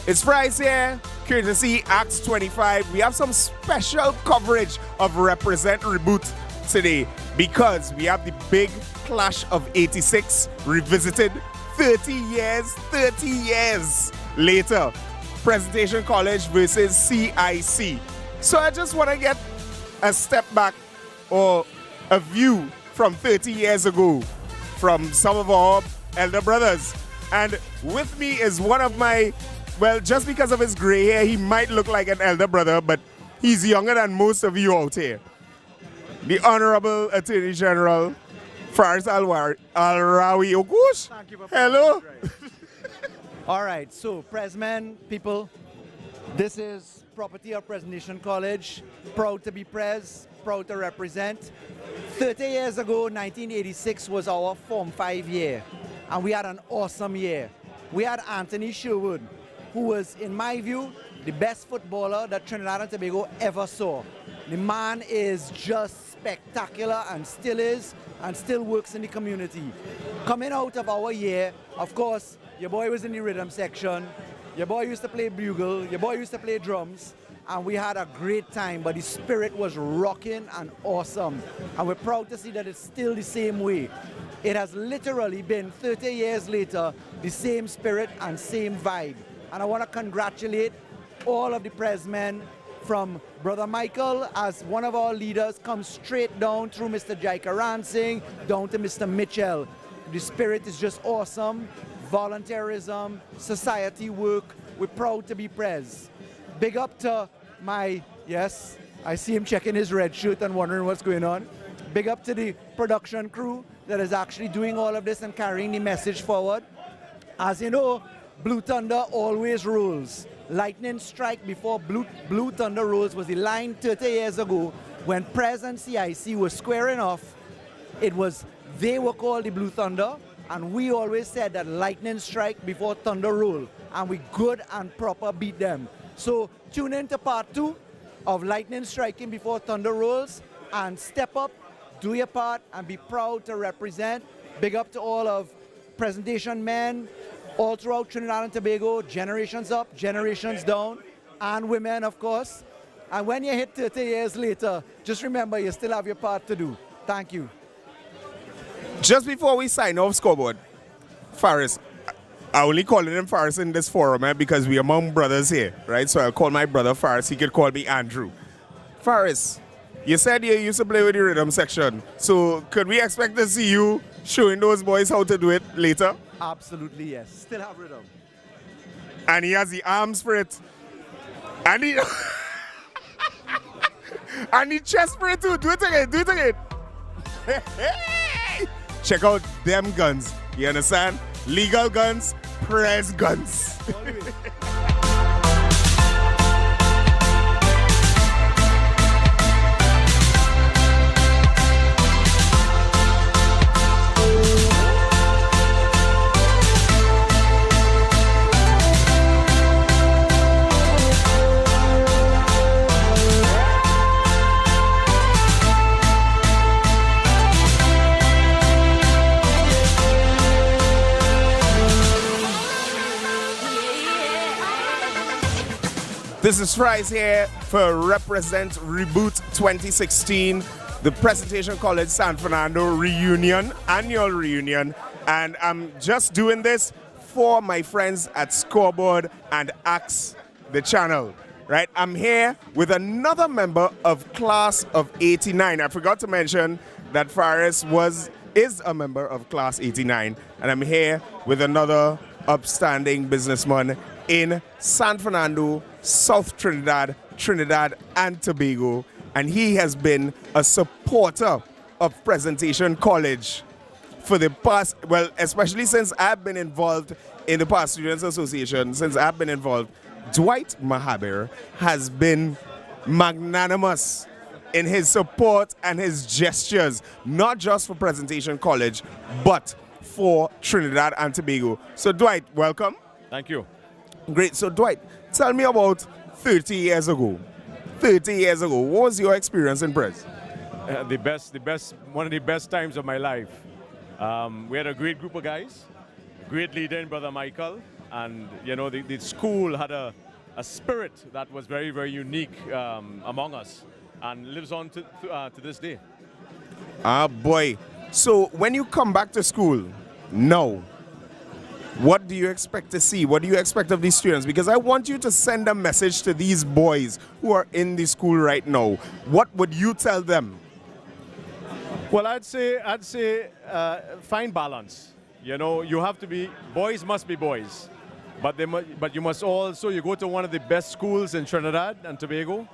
It's Fries here, courtesy Acts 25. We have some special coverage of Represent Reboot today because we have the big clash of 86 revisited 30 years later. Presentation College versus CIC. So I just want to get a step back or a view from 30 years ago from some of our elder brothers. And with me is one of my, well, just because of his gray hair, he might look like an elder brother, but he's younger than most of you out here. The Honorable Attorney General, Faris Alrawi Ogush. Thank you for hello. All right, so Presmen, people, this is property of Presentation College. Proud to be Pres, proud to represent. 30 years ago, 1986 was our Form 5 year, and we had an awesome year. We had Anthony Sherwood, who was, in my view, the best footballer that Trinidad and Tobago ever saw. The man is just spectacular and still works in the community. Coming out of our year, of course, your boy was in the rhythm section, your boy used to play bugle, your boy used to play drums, and we had a great time, but the spirit was rocking and awesome. And we're proud to see that it's still the same way. It has literally been 30 years later, the same spirit and same vibe. And I want to congratulate all of the Presmen, from Brother Michael as one of our leaders, come straight down through Mr. Jaika Ransing, down to Mr. Mitchell. The spirit is just awesome. Volunteerism, society work. We're proud to be Pres. Big up to my, yes, I see him checking his red shirt and wondering what's going on. Big up to the production crew that is actually doing all of this and carrying the message forward. As you know, Blue Thunder always rules. Lightning strike before Blue Thunder rolls was the line 30 years ago when Pres and CIC were squaring off. They were called the Blue Thunder, and we always said that lightning strike before thunder roll, and we good and proper beat them. So tune in to part 2 of lightning striking before thunder rolls, and step up, do your part, and be proud to represent. Big up to all of presentation men all throughout Trinidad and Tobago, generations up, generations down, and women, of course. And when you hit 30 years later, just remember you still have your part to do. Thank you. Just before we sign off, Scoreboard, Faris, I only calling him Faris in this forum because we are among brothers here, right? So I'll call my brother Faris. He could call me Andrew. Faris, you said you used to play with the rhythm section. So could we expect to see you showing those boys how to do it later? Absolutely, yes. Still have rhythm. And he has the arms for it. And he... and the chest for it too. Do it again. Check out them guns. You understand? Legal guns, Pres guns. This is Fries here for Represent Reboot 2016, the Presentation College San Fernando reunion, annual reunion. And I'm just doing this for my friends at Scoreboard and Axe the channel, right? I'm here with another member of Class of 89. I forgot to mention that Faris is a member of Class 89. And I'm here with another upstanding businessman in San Fernando, South Trinidad and Tobago, and he has been a supporter of Presentation College for the past, well, especially since I've been involved in the Past Students Association, Dwight Mahabir has been magnanimous in his support and his gestures, not just for Presentation College, but for Trinidad and Tobago. So Dwight, welcome. Thank you. Great. So Dwight, tell me about 30 years ago. 30 years ago, what was your experience in Pres? One of the best times of my life. We had a great group of guys, great leader in Brother Michael, And you know, the school had a spirit that was very, very unique among us, and lives on to this day. Ah, boy. So when you come back to school now, what do you expect to see? What do you expect of these students? Because I want you to send a message to these boys who are in the school right now. What would you tell them? Well, I'd say find balance. You know, you have to be, boys must be boys, but you must also, you go to one of the best schools in Trinidad and Tobago,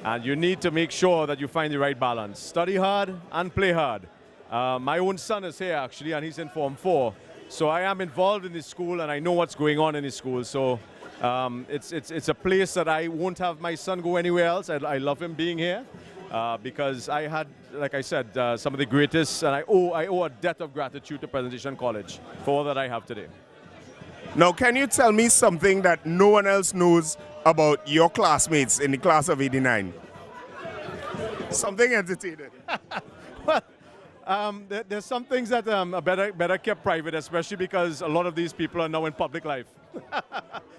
and you need to make sure that you find the right balance. Study hard and play hard. My own son is here actually, and he's in Form 4. So I am involved in the school, and I know what's going on in the school. So it's a place that I won't have my son go anywhere else. I love him being here because I had, like I said, some of the greatest, and I owe a debt of gratitude to Presentation College for all that I have today. Now, can you tell me something that no one else knows about your classmates in the class of '89? Something entertaining. Well, there's some things that are better kept private, especially because a lot of these people are now in public life.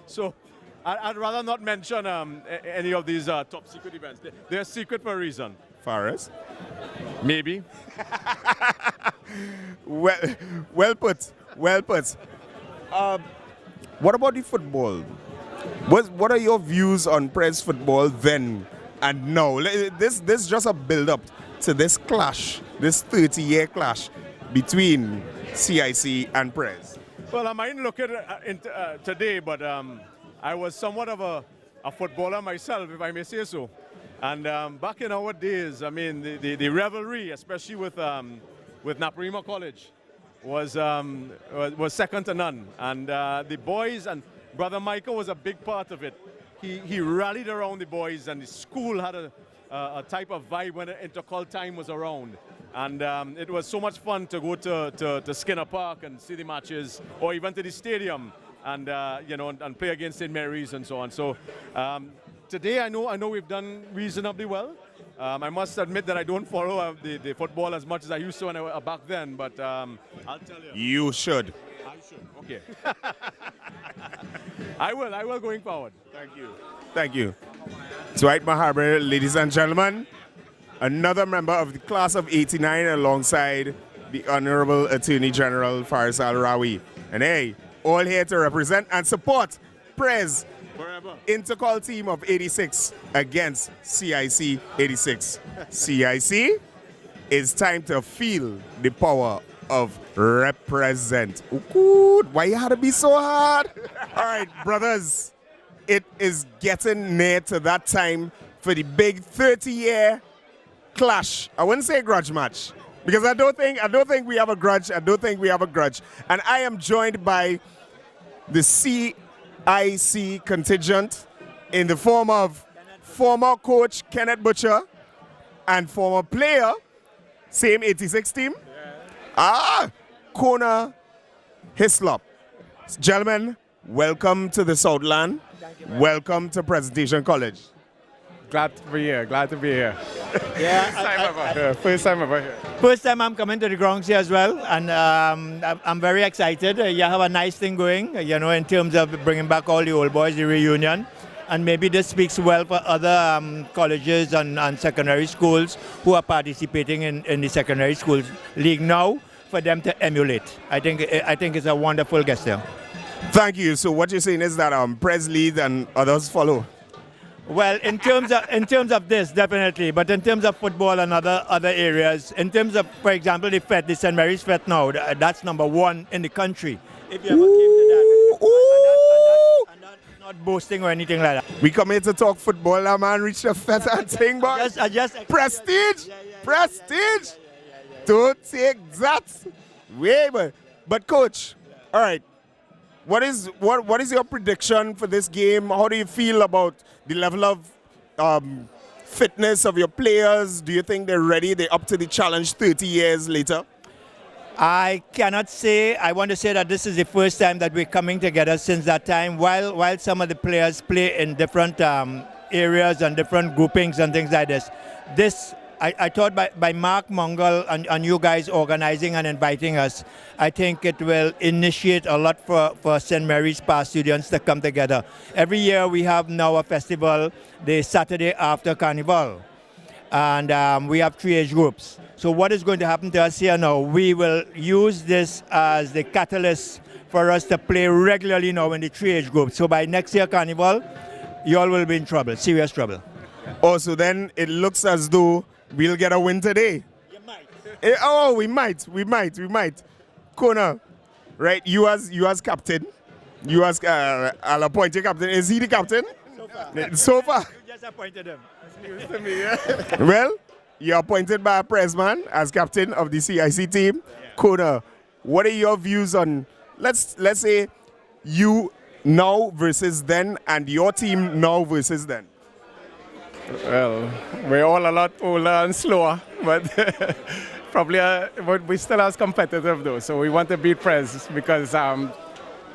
So I'd rather not mention any of these top secret events. They're secret for a reason. Faris? Maybe. Well put. Well put. What about the football? What are your views on Prez football then and now? This is just a build-up to this clash, this 30-year clash between CIC and Prez. Well, I might look at it today, but I was somewhat of a footballer myself, if I may say so. And back in our days, I mean, the rivalry, especially with Naparima College, was second to none. And the boys, and Brother Michael was a big part of it. He rallied around the boys, and the school had a type of vibe when intercol time was around. And it was so much fun to go to Skinner Park and see the matches, or even to the stadium and you know, and play against St. Mary's and so on. So today I know we've done reasonably well. I must admit that I don't follow the football as much as I used to when I was back then, but I'll tell you. You should. I should. Okay. I will going forward. Thank you. Thank you. Dwight Maharber, ladies and gentlemen, another member of the class of '89 alongside the Honorable Attorney General Faris Al-Rawi. And hey, all here to represent and support Prez Forever. Intercol team of '86 against CIC '86. CIC, it's time to feel the power of represent. Ooh, why you had to be so hard? All right, brothers, it is getting near to that time for the big 30-year clash. I wouldn't say grudge match, because I don't think we have a grudge. I don't think we have a grudge. And I am joined by the CIC contingent in the form of former coach Kenneth Butcher and former player, same '86 team, Kona Hislop. Gentlemen, welcome to the Southland. Welcome to Presentation College. Glad to be here. Glad to be here. Yeah, First time ever here. first time I'm coming to the grounds here as well, and I'm very excited. You have a nice thing going, you know, in terms of bringing back all the old boys, the reunion, and maybe this speaks well for other colleges and secondary schools who are participating in the secondary schools league now, for them to emulate. I think it's a wonderful gesture. Thank you. So what you're saying is that Prez lead and others follow. Well, in terms of this, definitely, but in terms of football and other areas, in terms of, for example, the St. Mary's Fete now, that's #1 in the country. If you ever came to that, and that's not boasting or anything like that. We come here to talk football, now man. Reach the Fete and thing, but prestige, prestige. Don't take that. Wait, but coach, all right. What is your prediction for this game? How do you feel about the level of fitness of your players? Do you think they're ready? They're up to the challenge 30 years later? I cannot say. I want to say that this is the first time that we're coming together since that time. While some of the players play in different areas and different groupings and things like this, I thought by Mark Mongol and you guys organizing and inviting us, I think it will initiate a lot for St. Mary's past students to come together. Every year we have now a festival the Saturday after Carnival. And we have 3 age groups. So what is going to happen to us here now, we will use this as the catalyst for us to play regularly now in the 3 age groups. So by next year Carnival, you all will be in trouble, serious trouble. Also, then it looks as though we'll get a win today. You might. We might. Kona, right, you as captain, you as I'll appoint your captain. Is he the captain? So far. You just appointed him. News to me, yeah. Well, you're appointed by a pressman as captain of the CIC team. Yeah. Kona, what are your views on, let's say, you now versus then and your team now versus then? Well, we're all a lot older and slower, but probably but we still as competitive though. So we want to beat Prez because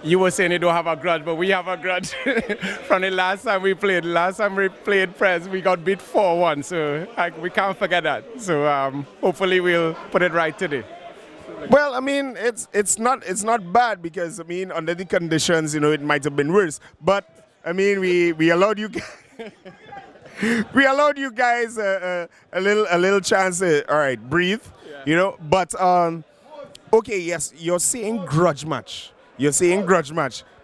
you were saying you don't have a grudge, but we have a grudge from the last time we played. Last time we played Prez, we got beat 4-1, so we can't forget that. So hopefully we'll put it right today. Well, I mean, it's not bad because I mean under the conditions, you know, it might have been worse. But I mean, we allowed you. We allowed you guys a little chance to, all right, breathe, yeah. You know. But okay, yes, you're saying grudge match.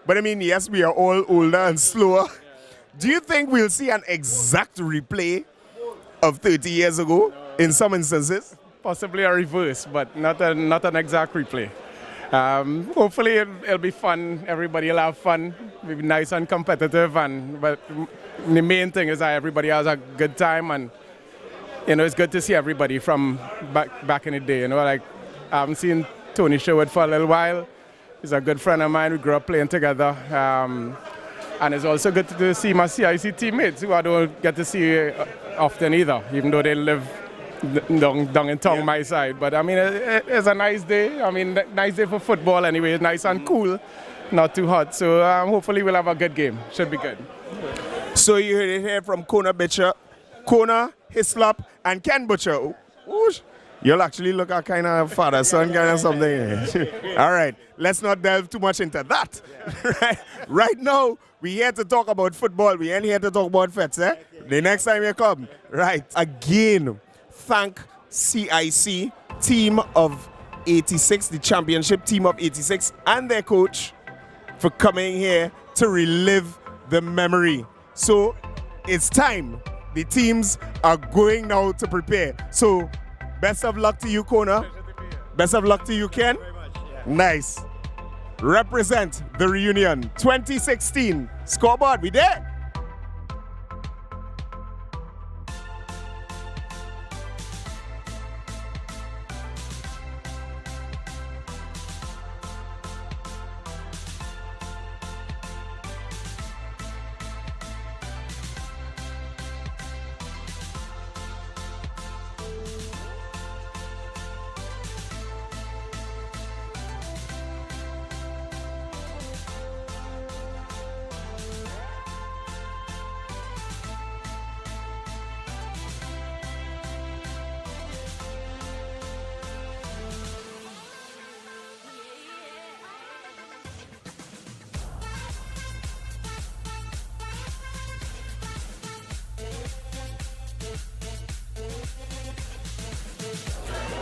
But I mean, yes, we are all older and slower. Yeah. Do you think we'll see an exact replay of 30 years ago in some instances? Possibly a reverse, but not an exact replay. Hopefully it'll be fun. Everybody will have fun. It'll be nice and competitive, but the main thing is that everybody has a good time, and you know it's good to see everybody from back in the day. You know, like I haven't seen Tony Sherwood for a little while. He's a good friend of mine. We grew up playing together, and it's also good to see my CIC teammates who I don't get to see often either, even though they live down in town, yeah. My side. But I mean, it's a nice day. I mean, nice day for football anyway. It's nice and cool, not too hot. So hopefully we'll have a good game. Should be good. So you heard it here from Kona Butcher, Kona, Hislop, and Ken Butcher. Oosh. You'll actually look at kind of father-son kind of something. All right, let's not delve too much into that. Yeah. Right now, we're here to talk about football. We ain't here to talk about fets, eh? The next time you come. Right. Again, thank CIC, team of 86, the championship team of 86, and their coach for coming here to relive the memory. So it's time. The teams are going now to prepare. So best of luck to you, Kona. Best of luck to you, Ken. Very much, yeah. Nice. Represent the reunion 2016. Scoreboard, we there.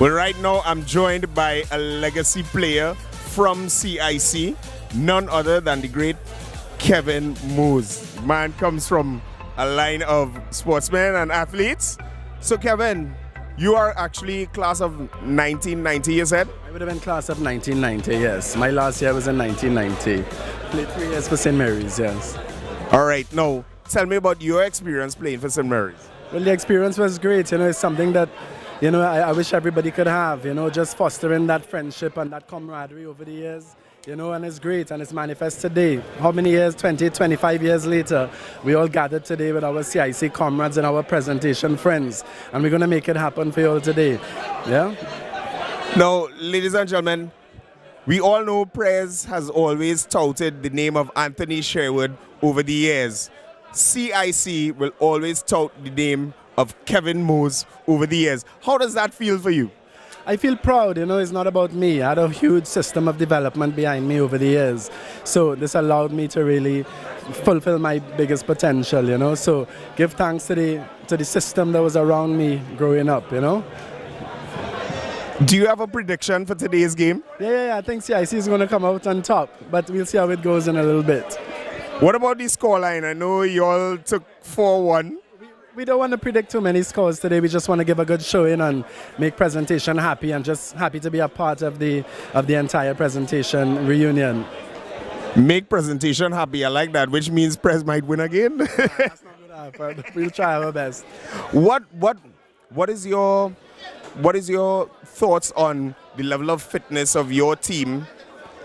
Well, right now I'm joined by a legacy player from CIC, none other than the great Kevin Moose. Man comes from a line of sportsmen and athletes. So Kevin, you are actually class of 1990, you said? I would have been class of 1990, yes. My last year was in 1990. Played 3 years for St. Mary's, yes. All right, now tell me about your experience playing for St. Mary's. Well, the experience was great. You know, it's something that, you know, I wish everybody could have, you know, just fostering that friendship and that camaraderie over the years, you know, and it's great and it's manifest today. How many years, 20, 25 years later, we all gathered today with our CIC comrades and our presentation friends, and we're going to make it happen for you all today, yeah? Now, ladies and gentlemen, we all know Prez has always touted the name of Anthony Sherwood over the years. CIC will always tout the name of Kevin Mose over the years. How does that feel for you? I feel proud, it's not about me. I had a huge system of development behind me over the years. So this allowed me to really fulfill my biggest potential, So give thanks to the system that was around me growing up, Do you have a prediction for today's game? Yeah, I think CIC is going to come out on top, but we'll see how it goes in a little bit. What about the scoreline? I know you all took 4-1. We don't want to predict too many scores today. We just want to give a good showing and make presentation happy, and just happy to be a part of the entire presentation reunion. Make presentation happy. I like that, which means Prez might win again. That's not going to happen. We'll try our best. What is your thoughts on the level of fitness of your team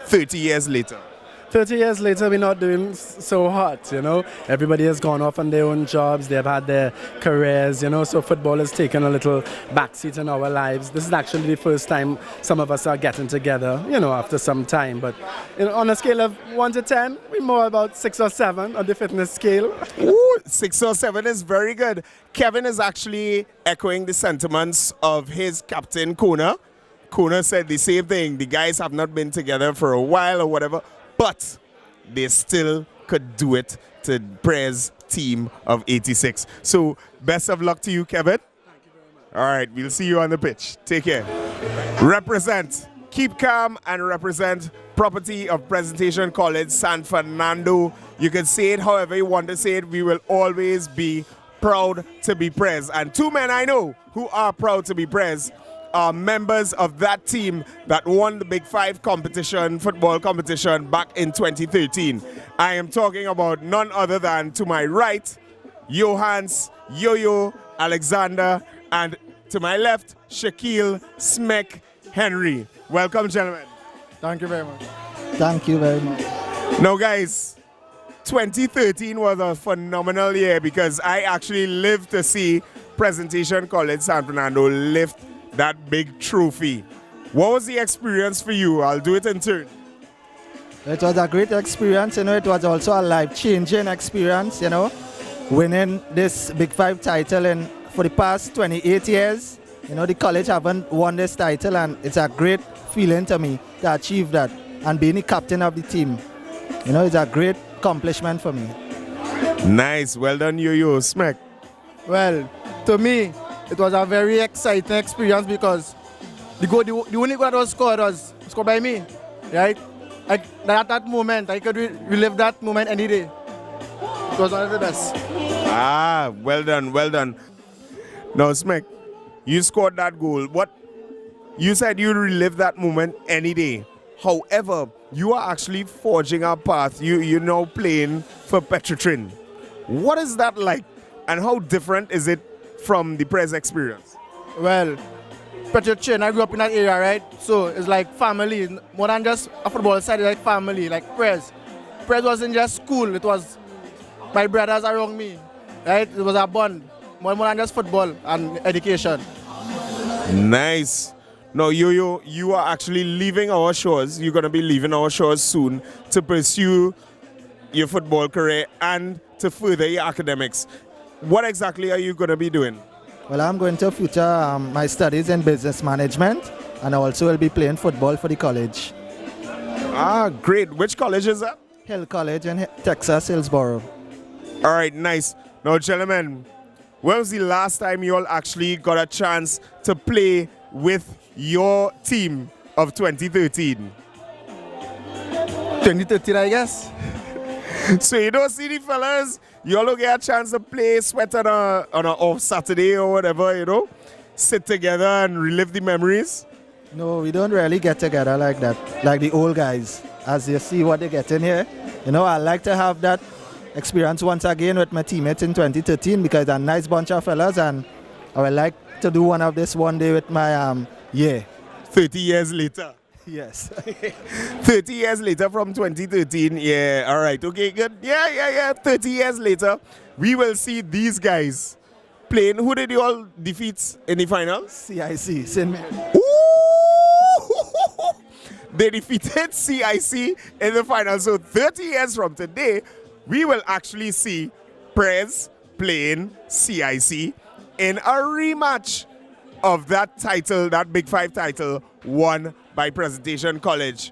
30 years later? 30 years later, we're not doing so hot, Everybody has gone off on their own jobs. They've had their careers, So football has taken a little backseat in our lives. This is actually the first time some of us are getting together, after some time. But on a scale of 1 to 10, we're more about 6 or 7 on the fitness scale. Ooh, 6 or 7 is very good. Kevin is actually echoing the sentiments of his captain, Kona. Kona said the same thing. The guys have not been together for a while or whatever, but they still could do it to Prez team of 86. So best of luck to you, Kevin. Thank you very much. All right, we'll see you on the pitch. Take care. Represent, keep calm and represent property of Presentation College, San Fernando. You can say it however you want to say it. We will always be proud to be Prez. And 2 men I know who are proud to be Prez are members of that team that won the Big Five competition, football competition, back in 2013. I am talking about none other than, to my right, Johans, Yo-Yo, Alexander, and to my left, Shaquille Smek Henry. Welcome, gentlemen. Thank you very much. Thank you very much. Now, guys, 2013 was a phenomenal year because I actually lived to see Presentation College San Fernando lift that big trophy. What was the experience for you? I'll do it in turn. It was a great experience, it was also a life-changing experience, winning this Big Five title, and for the past 28 years, the college haven't won this title, and it's a great feeling to me to achieve that, and being the captain of the team, it's a great accomplishment for me. Nice, well done, Yo-Yo. Smek. Well, to me, it was a very exciting experience because the only goal that was scored by me, right? At that moment, I could relive that moment any day. It was one of the best. Ah, well done, well done. Now, Smek, you scored that goal. You said you'd relive that moment any day. However, you are actually forging a path. You're now playing for Petrotrin. What is that like, and how different is it from the Prez experience? Well, Petrotrin, I grew up in that area, right? So it's like family, more than just a football side, it's like family, like Prez. Prez wasn't just school, it was my brothers around me, right? It was a bond, more than just football and education. Nice. Now, Yo-Yo, you are actually leaving our shores. You're going to be leaving our shores soon to pursue your football career and to further your academics. What exactly are you going to be doing? Well, I'm going to future my studies in business management, and I also will be playing football for the college. Ah, great. Which college is that? Hill College in Texas, Hillsboro. All right, nice. Now, gentlemen, when was the last time you all actually got a chance to play with your team of 2013? 2013, I guess. So you don't see the fellas, you all don't get a chance to play, sweat on a off Saturday or whatever, sit together and relive the memories? No, we don't really get together like that, like the old guys. As you see what they get in here, I like to have that experience once again with my teammates in 2013 because they're a nice bunch of fellas, and I would like to do one of this one day with my 30 years later. Yes. 30 years later from 2013. Yeah, all right. Okay, good. Yeah. 30 years later, we will see these guys playing. Who did you all defeat in the finals? CIC, St. Mary. Ooh! They defeated CIC in the finals. So 30 years from today, we will actually see Prez playing CIC in a rematch of that title, that Big Five title, won by Presentation College.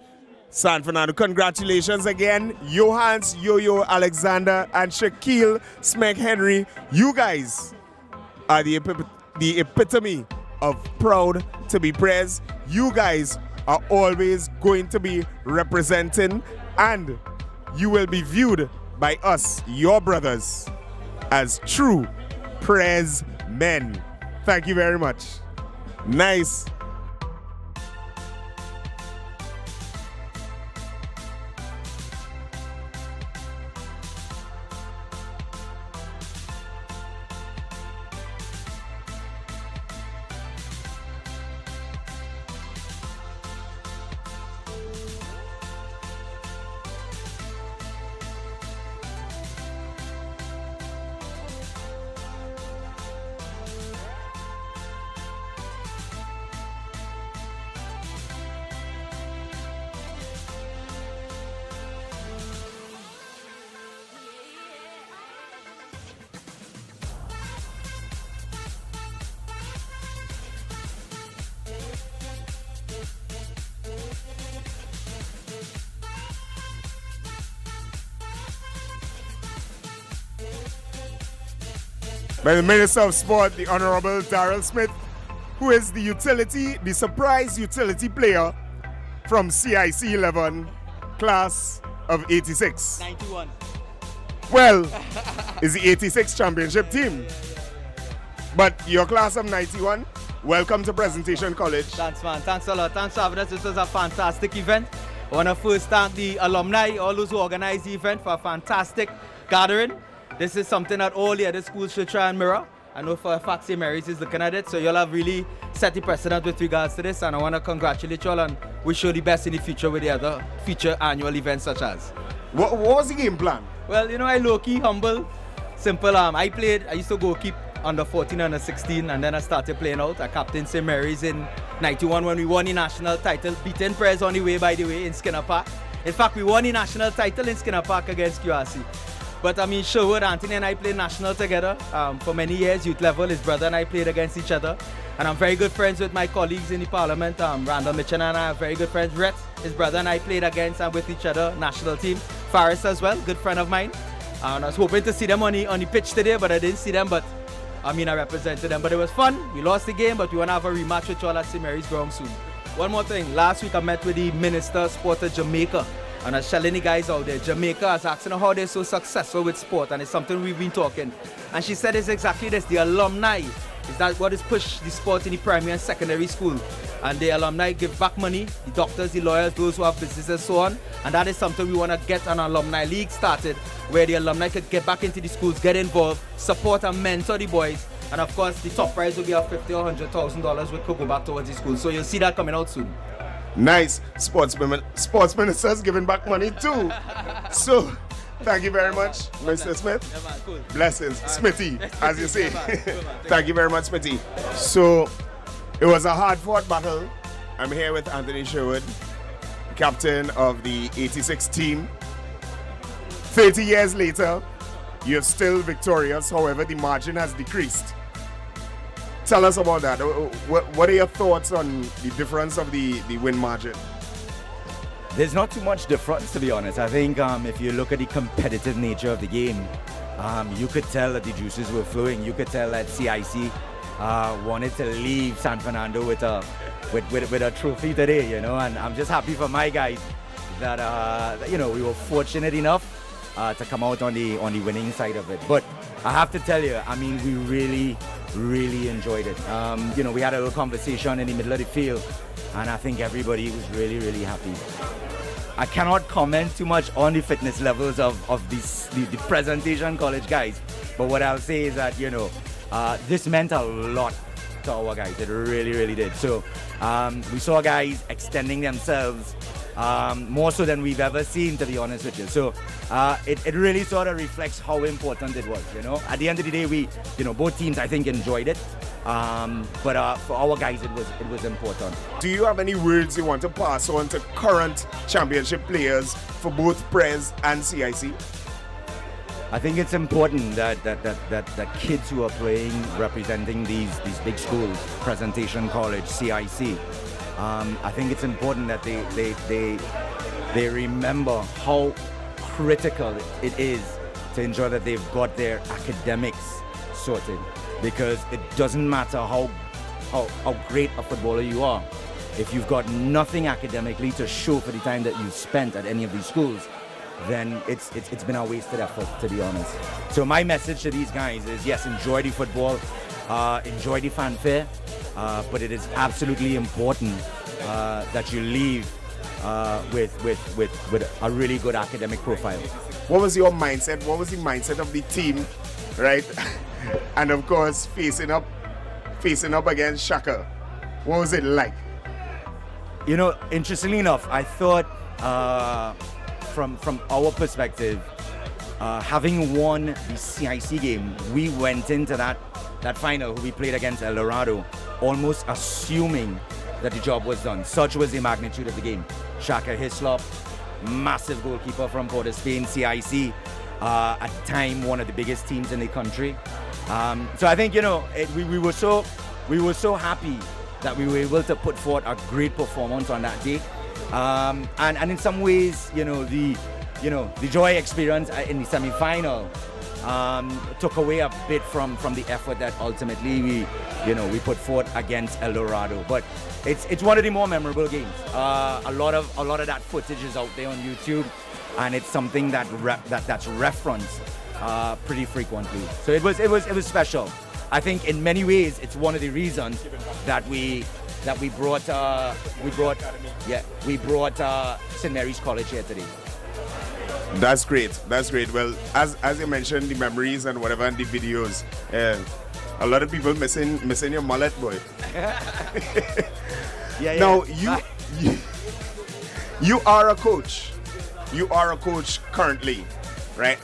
San Fernando, congratulations again. Johans, Yo-Yo, Alexander, and Shaquille Smeg Henry. You guys are the epitome of proud to be Prez. You guys are always going to be representing, and you will be viewed by us, your brothers, as true Prez men. Thank you very much. Nice. By the Minister of Sport, the Honorable Darrell Smith, who is the surprise utility player from CIC 11, class of 86. 91. Well, it's the 86 championship team. But your class of 91, welcome to Presentation College. Thanks, man. Thanks a lot. Thanks for having us. This was a fantastic event. I want to first thank the alumni, all those who organized the event, for a fantastic gathering. This is something that all the other schools should try and mirror. I know for a fact St. Mary's is looking at it, so y'all have really set the precedent with regards to this, and I want to congratulate y'all and wish you the best in the future with the other future annual events such as. What was the game plan? Well, you know, I low-key, humble, simple. I used to go keep under 14, under 16, and then I started playing out. I captained St. Mary's in 91 when we won the national title, beating Prez on the way, by the way, in Skinner Park. In fact, we won the national title in Skinner Park against QRC. But I mean, Sherwood, Anthony and I played national together for many years, youth level. His brother and I played against each other. And I'm very good friends with my colleagues in the parliament. Randall Mitchell and I are very good friends. Rhett, his brother and I played against and with each other, national team. Faris as well, good friend of mine. And I was hoping to see them on the pitch today, but I didn't see them. But I mean, I represented them. But it was fun. We lost the game, but we want to have a rematch with y'all at St. Mary's ground soon. One more thing. Last week I met with the Minister of Sport of Jamaica. And I was telling the guys out there, Jamaica is asking how they're so successful with sport, and it's something we've been talking. And she said it's exactly this, the alumni. Is that what is pushed the sport in the primary and secondary school? And the alumni give back money, the doctors, the lawyers, those who have businesses, so on. And that is something we want to get an alumni league started, where the alumni could get back into the schools, get involved, support and mentor the boys. And of course, the top prize will be $50,000 or $100,000, which could go back towards the school. So you'll see that coming out soon. Nice. Sports ministers giving back money too. So, thank you very much, Mr. Smith. Yeah, man, cool. Blessings. Smithy, as you say. Yeah, man, cool, man. Thank you very much, Smithy. So, it was a hard-fought battle. I'm here with Anthony Sherwood, captain of the 86 team. 30 years later, you're still victorious. However, the margin has decreased. Tell us about that. What are your thoughts on the difference of the win margin? There's not too much difference, to be honest. I think if you look at the competitive nature of the game, you could tell that the juices were flowing. You could tell that CIC wanted to leave San Fernando with a trophy today, you know. And I'm just happy for my guys that you know, we were fortunate enough to come out on the winning side of it. But I have to tell you, I mean, we really enjoyed it. You know, we had a little conversation in the middle of the field, and I think everybody was really happy. I cannot comment too much on the fitness levels of the Presentation College guys, but what I'll say is that, you know, this meant a lot to our guys. It really did. So we saw guys extending themselves more so than we've ever seen, to be honest with you. So it really sort of reflects how important it was, you know. At the end of the day, we, you know, both teams, I think, enjoyed it. But for our guys, it was important. Do you have any words you want to pass on to current championship players for both Prez and CIC? I think it's important that kids who are playing, representing these big schools, Presentation College, CIC, I think it's important that they remember how critical it is to ensure that they've got their academics sorted, because it doesn't matter how great a footballer you are. If you've got nothing academically to show for the time that you've spent at any of these schools, then it's been a wasted effort, to be honest. So my message to these guys is, yes, enjoy the football, enjoy the fanfare, but it is absolutely important that you leave with a really good academic profile. What was your mindset? What was the mindset of the team, right? And of course, facing up against Shaka. What was it like? You know, interestingly enough, I thought from our perspective, having won the CIC game, we went into that final we played against El Dorado almost assuming that the job was done. Such was the magnitude of the game. Shaka Hislop, massive goalkeeper from Port of Spain, CIC, at the time one of the biggest teams in the country. So I think, you know, we were so happy that we were able to put forth a great performance on that day. And in some ways, the joy experience in the semi-final took away a bit from the effort that ultimately we put forth against El Dorado. But it's one of the more memorable games. A lot of that footage is out there on YouTube, and it's something that's referenced pretty frequently. So it was special. I think in many ways it's one of the reasons that we brought St. Mary's College here today. That's great. That's great. Well, as you mentioned, the memories and whatever, and the videos, a lot of people missing your mullet, boy. Yeah. Now you are a coach. You are a coach currently, right?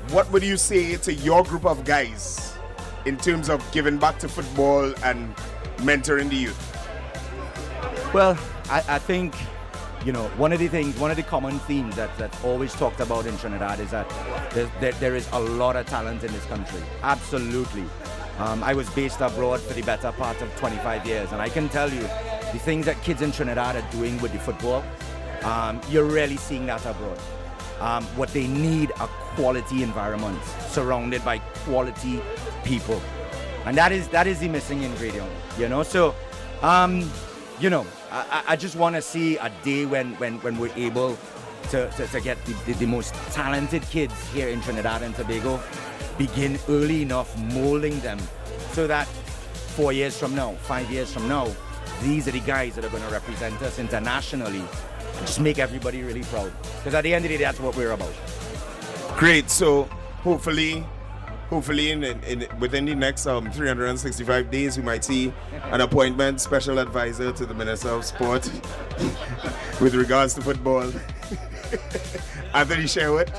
What would you say to your group of guys in terms of giving back to football and mentoring the youth? Well, I think, one of the common themes that's always talked about in Trinidad is that there is a lot of talent in this country. Absolutely. I was based abroad for the better part of 25 years, and I can tell you the things that kids in Trinidad are doing with the football, you're really seeing that abroad. What they need are quality environments surrounded by quality people, and that is the missing ingredient. So I just want to see a day when we're able to get the most talented kids here in Trinidad and Tobago, begin early enough molding them so that 4 years from now, 5 years from now, these are the guys that are going to represent us internationally and just make everybody really proud. Because at the end of the day, that's what we're about. Great. So hopefully within the next 365 days, we might see an appointment, special advisor to the Minister of Sport with regards to football. Anthony Sherwood.